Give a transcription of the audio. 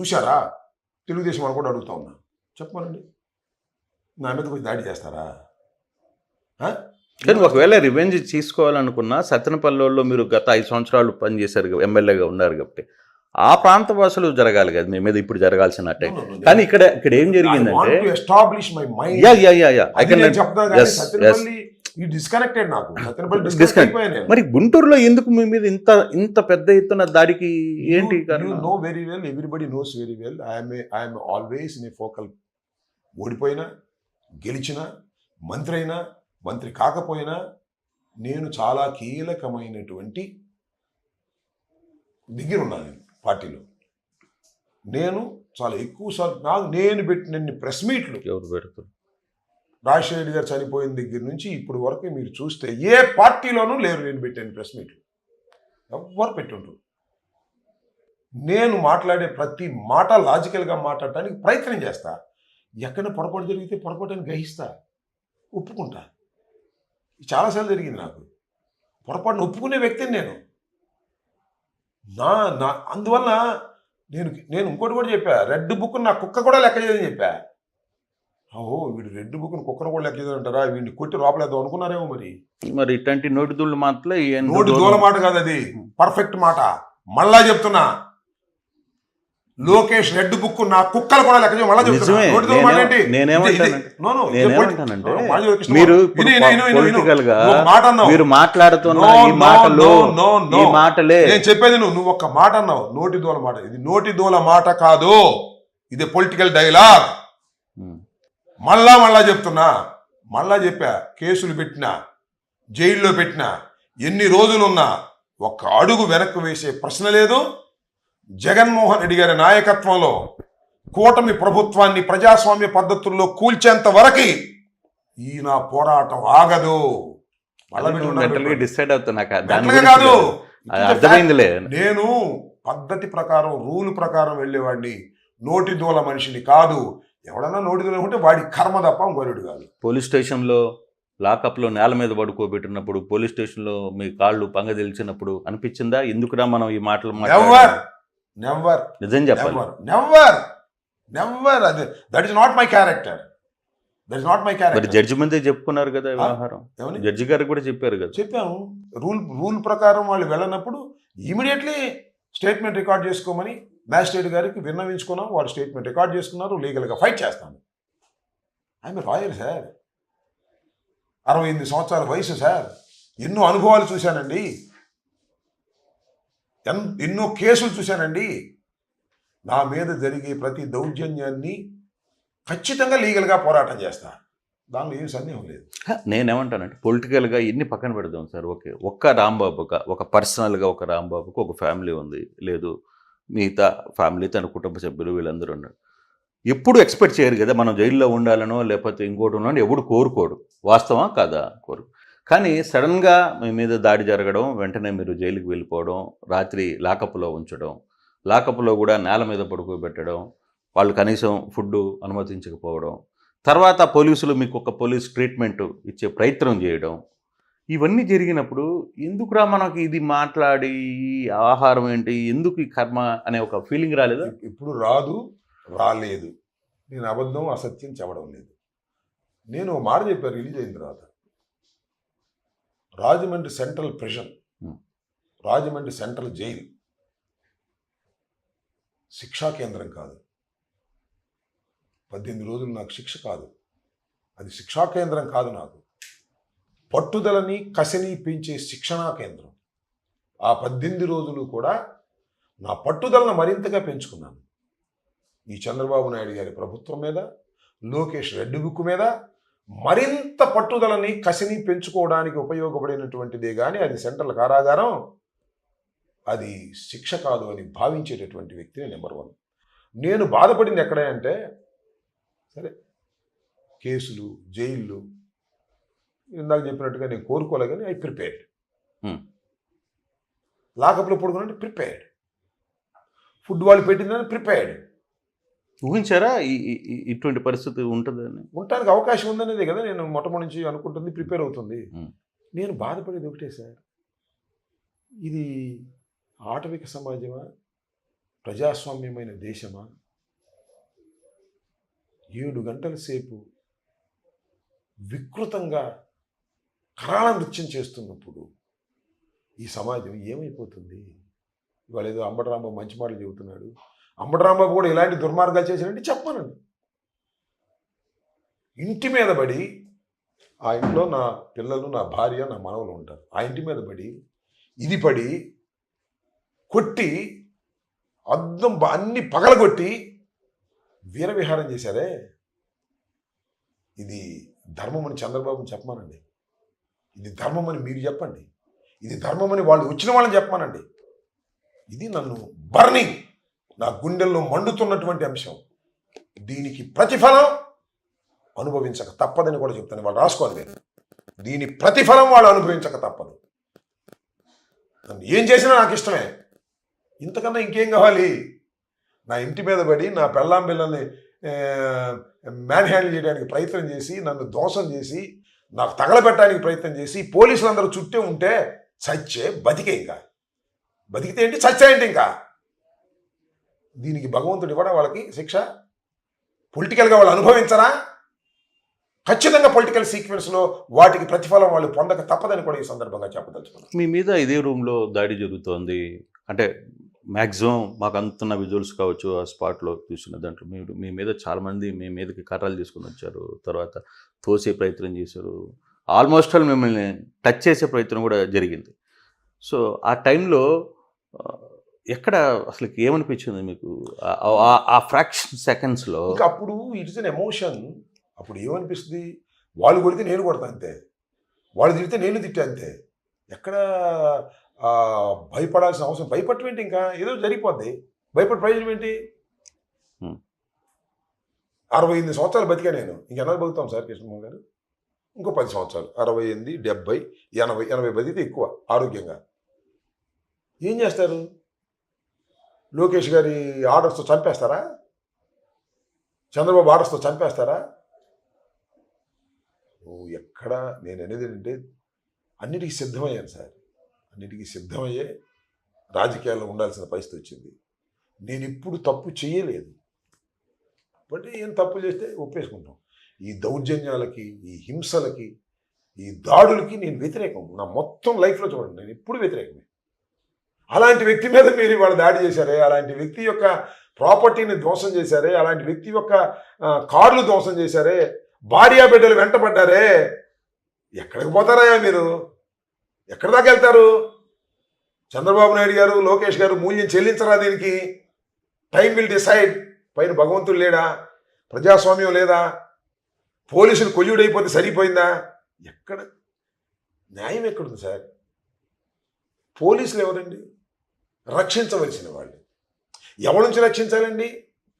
చూశారా? తెలుగుదేశం వాళ్ళు కూడా అడుగుతా ఉన్నా. చెప్పమనండి. నా మీద కొంచెం దాడి చేస్తారా? కానీ ఒకవేళ రివెంజ్ తీసుకోవాలనుకున్నా సత్తెనపల్లిలో మీరు గత 5 సంవత్సరాలు పనిచేశారు, ఎమ్మెల్యేగా ఉన్నారు కాబట్టి ఆ ప్రాంత వాసులు జరగాలి కదా మీ మీద ఇప్పుడు జరగాల్సినట్టే. కానీ ఇక్కడ ఏం జరిగిందంటే మరి గుంటూరులో ఎందుకు మీ మీద ఇంత పెద్ద ఎత్తున దాడికి ఏంటి? No very well, everybody knows very well. I'm always in a focal. ఓడిపోయినా గెలిచినా మంత్రి అయినా మంత్రి కాకపోయినా నేను చాలా కీలకమైనటువంటి దగ్గరున్నాను పార్టీలో. నేను చాలా ఎక్కువసార్లు నేను పెట్టినన్ని ప్రెస్ మీట్లు ఎవరు పెడతారు? రాజశేఖర రెడ్డి గారు చనిపోయిన దగ్గర నుంచి ఇప్పుడు వరకు మీరు చూస్తే ఏ పార్టీలోనూ లేరు నేను పెట్టాను ప్రెస్ మీట్లు. ఎవ్వరు పెట్టుంటారు. నేను మాట్లాడే ప్రతి మాట లాజికల్గా మాట్లాడటానికి ప్రయత్నం చేస్తా. ఎక్కడ పొరపాటు జరిగితే పొరపాటుని గ్రహిస్తా, ఒప్పుకుంటా. చాలాసార్లు జరిగింది నాకు. పొరపాటును ఒప్పుకునే వ్యక్తిని నేను. అందువల్ల నేను ఇంకోటి కూడా చెప్పా, రెడ్ బుక్ నా కుక్క కూడా లెక్క చేయదని చెప్పా. ఓహో, వీడు రెడ్ బుక్ని కుక్కను కూడా లెక్క చేయదంటారా? వీడిని కొట్టి లోపలేద్దాం అనుకున్నారేమో. మరి ఇట్లాంటి నోటి దూళ్ళ మాటలే. నోటి దూల మాట కాదు, అది పర్ఫెక్ట్ మాట. మళ్ళా చెప్తున్నా, లోకేష్ రెడ్ బుక్ నా కుక్కలు కూడా లెక్క చేయమని మళ్ళీ చెప్తున్నా. మీరు మాట్లాడుతున్న ఈ మాటలే నేను చెప్పేది. నువ్వు ఒక్క మాట అన్నావు, నోటి దూల మాట. ఇది నోటి దూల మాట కాదు, ఇది పొలిటికల్ డైలాగ్. మళ్ళా చెప్తున్నా, మళ్ళా చెప్పా. కేసులు పెట్టినా, జైల్లో పెట్టినా, ఎన్ని రోజులున్నా ఒక్క అడుగు వెనక్కు వేసే ప్రశ్న లేదు. జగన్మోహన్ రెడ్డి గారి నాయకత్వంలో కూటమి ప్రభుత్వాన్ని ప్రజాస్వామ్య పద్ధతుల్లో కూల్చేంత వరకు ఈ నా పోరాటం ఆగదు. డిసైడ్ అవుతున్నా కాదు, నేను పద్ధతి ప్రకారం రూల్ ప్రకారం వెళ్ళేవాడిని, నోటి దూల మనిషిని కాదు. ఎవడన్నా నోటి దూల ఉంటే వాడి కర్మ తప్ప ఇంకొరుడు కాదు. పోలీస్ స్టేషన్లో లాకప్లో నేల మీద పడుకోబెట్టినప్పుడు, పోలీస్ స్టేషన్లో మీ కాళ్ళు పంగ తెలిసినప్పుడు అనిపించిందా ఎందుకురా మనం ఈ మాటలు నెవర్. నిజం చెప్పాలి, నెవర్. అది that is not my character. Judge ముందే చెప్పుకున్నారు కదా వ్యవహారం. జడ్జి గారు కూడా చెప్పారు కదా. చెప్పాము. రూల్ ప్రకారం వాళ్ళు వెళ్ళినప్పుడు ఇమీడియట్లీ స్టేట్మెంట్ రికార్డ్ చేసుకోమని మ్యాజిస్ట్రేట్ గారికి విన్నవించుకున్నాం. వారు స్టేట్మెంట్ రికార్డ్ చేసుకున్నారు. లీగల్గా ఫైట్ చేస్తాను. ఐఎమ్ లాయర్ సార్, 68 సంవత్సరాల వయసు సార్. ఎన్నో అనుభవాలు చూశానండి, ఎన్నో కేసులు చూశానండి. నా మీద జరిగే ప్రతి దౌర్జన్యాన్ని ఖచ్చితంగా లీగల్గా పోరాటం చేస్తా. దానిలో ఏం సందేహం లేదు. నేనేమంటానంటే పొలిటికల్గా ఎన్ని పక్కన పెడదాం సార్. ఒక్క రాంబాబుగా, ఒక పర్సనల్గా ఒక రాంబాబుకు ఒక ఫ్యామిలీ ఉంది, లేదు మిగతా ఫ్యామిలీ తన కుటుంబ సభ్యులు వీళ్ళందరూ ఉన్నారు. ఎప్పుడు ఎక్స్పెక్ట్ చేయరు కదా మనం జైల్లో ఉండాలనో లేకపోతే ఇంకోటి ఉన్నానో. ఎప్పుడు కోరుకోడు, వాస్తవా కాదా? కోరు. కానీ సడన్గా మీ మీద దాడి జరగడం, వెంటనే మీరు జైలుకి వెళ్ళిపోవడం, రాత్రి లాకప్లో ఉంచడం, లాకప్లో కూడా నేల మీద పడుకోబెట్టడం, వాళ్ళు కనీసం ఫుడ్ అనుమతించకపోవడం, తర్వాత పోలీసులు మీకు ఒక పోలీస్ ట్రీట్మెంట్ ఇచ్చే ప్రయత్నం చేయడం, ఇవన్నీ జరిగినప్పుడు ఎందుకురా మనకి ఇది మాట్లాడి ఆహారం ఏంటి, ఎందుకు ఈ కర్మ అనే ఒక ఫీలింగ్ రాలేదా? ఇప్పుడు రాలేదు. నేను అబద్ధం అసత్యం చెప్పడం లేదు. నేను మాట చెప్పాను రిలీజ్ అయిన తర్వాత. Rajahmundry central prison, Rajahmundry central jail శిక్షా కేంద్రం కాదు. 18 రోజులు నాకు శిక్ష కాదు, అది శిక్షా కేంద్రం కాదు. నాకు పట్టుదలని కసిని పెంచే శిక్షణా కేంద్రం. ఆ 18 రోజులు కూడా నా పట్టుదలను మరింతగా పెంచుకున్నాను. ఈ చంద్రబాబు నాయుడు గారి ప్రభుత్వం మీద, లోకేష్ రెడ్డి బుక్ మీద మరింత పట్టుదలని కసిని పెంచుకోవడానికి ఉపయోగపడినటువంటిదే కానీ అది సెంట్రల్ కారాగారం, అది శిక్ష కాదు అని భావించేటటువంటి వ్యక్తిని నెంబర్ 1. నేను బాధపడింది ఎక్కడ అంటే, సరే కేసులు, జైళ్ళు ఇందాక చెప్పినట్టుగా నేను కోరుకోలే, కానీ ఐ ప్రిపేర్డ్. లాకప్లో పడుకున్నట్టు ప్రిపేర్డ్, ఫుడ్ వాళ్ళు పెట్టిందని ప్రిపేర్డ్. ఊహించారా ఇటువంటి పరిస్థితి ఉంటుందని? ఉండటానికి అవకాశం ఉందనేది కదా నేను మొట్టమొదటి నుంచి అనుకుంటుంది, ప్రిపేర్ అవుతుంది. నేను బాధపడేది ఒకటే సార్, ఇది ఆటవిక సమాజమా, ప్రజాస్వామ్యమైన దేశమా? 7 గంటల సేపు వికృతంగా కరాళ నృత్యం చేస్తున్నప్పుడు ఈ సమాజం ఏమైపోతుంది? ఇవాళ ఏదో అంబటి రాంబాబు మంచి మాటలు చెబుతున్నాడు. అంబటి రాంబాబు కూడా ఇలాంటి దుర్మార్గాలు చేశారంటే చెప్పానండి. ఇంటి మీద పడి, ఆ ఇంట్లో నా పిల్లలు, నా భార్య, నా మనవలు ఉంటారు. ఆ ఇంటి మీద పడి, ఇది పడి, కొట్టి, అద్దం అన్ని పగలగొట్టి వీరవిహారం చేశారే, ఇది ధర్మం అని చంద్రబాబుని చెప్పమానండి. ఇది ధర్మం అని మీరు చెప్పండి. ఇది ధర్మం అని వాళ్ళు వచ్చిన వాళ్ళని చెప్పమానండి. ఇది నన్ను బర్నింగ్, నా గుండెల్లో మండుతున్నటువంటి అంశం. దీనికి ప్రతిఫలం అనుభవించక తప్పదని కూడా చెప్తాను. వాళ్ళు రాసుకోవాలి మీరు. దీని ప్రతిఫలం వాళ్ళు అనుభవించక తప్పదు. నన్ను ఏం చేసినా నాకు ఇష్టమే. ఇంతకన్నా ఇంకేం కావాలి? నా ఇంటి మీద పడి నా పెళ్ళాం పిల్లల్ని మ్యాన్ హ్యాండిల్ చేయడానికి ప్రయత్నం చేసి, నన్ను దోషం చేసి, నాకు తగలబెట్టడానికి ప్రయత్నం చేసి, పోలీసులు అందరూ చుట్టే ఉంటే చచ్చే బతికే. ఇంకా బతికితే ఏంటి, చచ్చే ఏంటి? ఇంకా దీనికి భగవంతుడు ఇవ్వడా వాళ్ళకి శిక్ష? పొలిటికల్గా వాళ్ళు అనుభవించరా? ఖచ్చితంగా పొలిటికల్ సీక్వెన్స్లో వాటికి ప్రతిఫలం వాళ్ళు పొందక తప్పదని కూడా ఈ సందర్భంగా చెప్పదలుచుకున్నాను. మీ మీద ఇదే రూమ్లో దాడి జరుగుతోంది అంటే మ్యాక్సిమం మాకు అందుతున్న విజువల్స్ కావచ్చు, ఆ స్పాట్లో చూసిన దాంట్లో మీరు మీ మీద చాలామంది మీ మీదకి కర్రలు తీసుకుని వచ్చారు, తర్వాత తోసే ప్రయత్నం చేశారు, ఆల్మోస్ట్ ఆల్ మిమ్మల్ని టచ్ చేసే ప్రయత్నం కూడా జరిగింది. సో ఆ టైంలో ఎక్కడ అసలు ఏమనిపించింది మీకు ఆ ఫ్రాక్షన్ సెకండ్స్లో? ఇంకా అప్పుడు ఇట్స్ అన్ ఎమోషన్. అప్పుడు ఏమనిపిస్తుంది? వాళ్ళు కొడితే నేను కొడతా అంతే, వాళ్ళు తిడితే నేను తిట్టా అంతే. ఎక్కడ భయపడాల్సిన అవసరం? భయపడటం ఏంటి? ఇంకా ఏదో జరిగిపోద్ది. భయపడి ప్రయోజనం ఏంటి? 68 సంవత్సరాలు బతికా నేను. ఇంకెలా బతుకుతాం సార్ కృష్ణమోహన్ గారు? ఇంకో 10 సంవత్సరాలు, 68, 70, 80 బతికితే ఎక్కువ ఆరోగ్యంగా. ఏం చేస్తారు? లోకేష్ గారి ఆర్డర్స్తో చంపేస్తారా? చంద్రబాబు ఆర్డర్స్తో చంపేస్తారా? ఎక్కడ నేను అనేది ఏంటంటే, అన్నిటికీ సిద్ధమయ్యాను సార్. అన్నిటికీ సిద్ధమయ్యే రాజకీయాల్లో ఉండాల్సిన పరిస్థితి వచ్చింది. నేను ఇప్పుడు తప్పు చేయలేదు, బట్ ఏం తప్పు చేస్తే ఒప్పేసుకుంటాం. ఈ దౌర్జన్యాలకి, ఈ హింసలకి, ఈ దాడులకి నేను వ్యతిరేకం. నా మొత్తం లైఫ్లో చూడండి, నేను ఎప్పుడు వ్యతిరేకమే. అలాంటి వ్యక్తి మీద మీరు ఇవాళ దాడి చేశారే, అలాంటి వ్యక్తి యొక్క ప్రాపర్టీని ధ్వంసం చేశారే, అలాంటి వ్యక్తి యొక్క కార్లు ధ్వంసం చేశారే, భార్యా బిడ్డలు వెంటబడ్డారే, ఎక్కడికి పోతారా మీరు? ఎక్కడి దాకా వెళ్తారు? చంద్రబాబు నాయుడు గారు, లోకేష్ గారు మూల్యం చెల్లించరా దీనికి? Time will decide. పైన భగవంతుడు లేడా? ప్రజాస్వామ్యం లేదా? పోలీసులు కొయ్యుడైపోతే సరిపోయిందా? ఎక్కడ న్యాయం ఎక్కడుంది సార్? పోలీసులు ఎవరండి? రక్షించవలసిన వాళ్ళు. ఎవరి నుంచి రక్షించాలండి?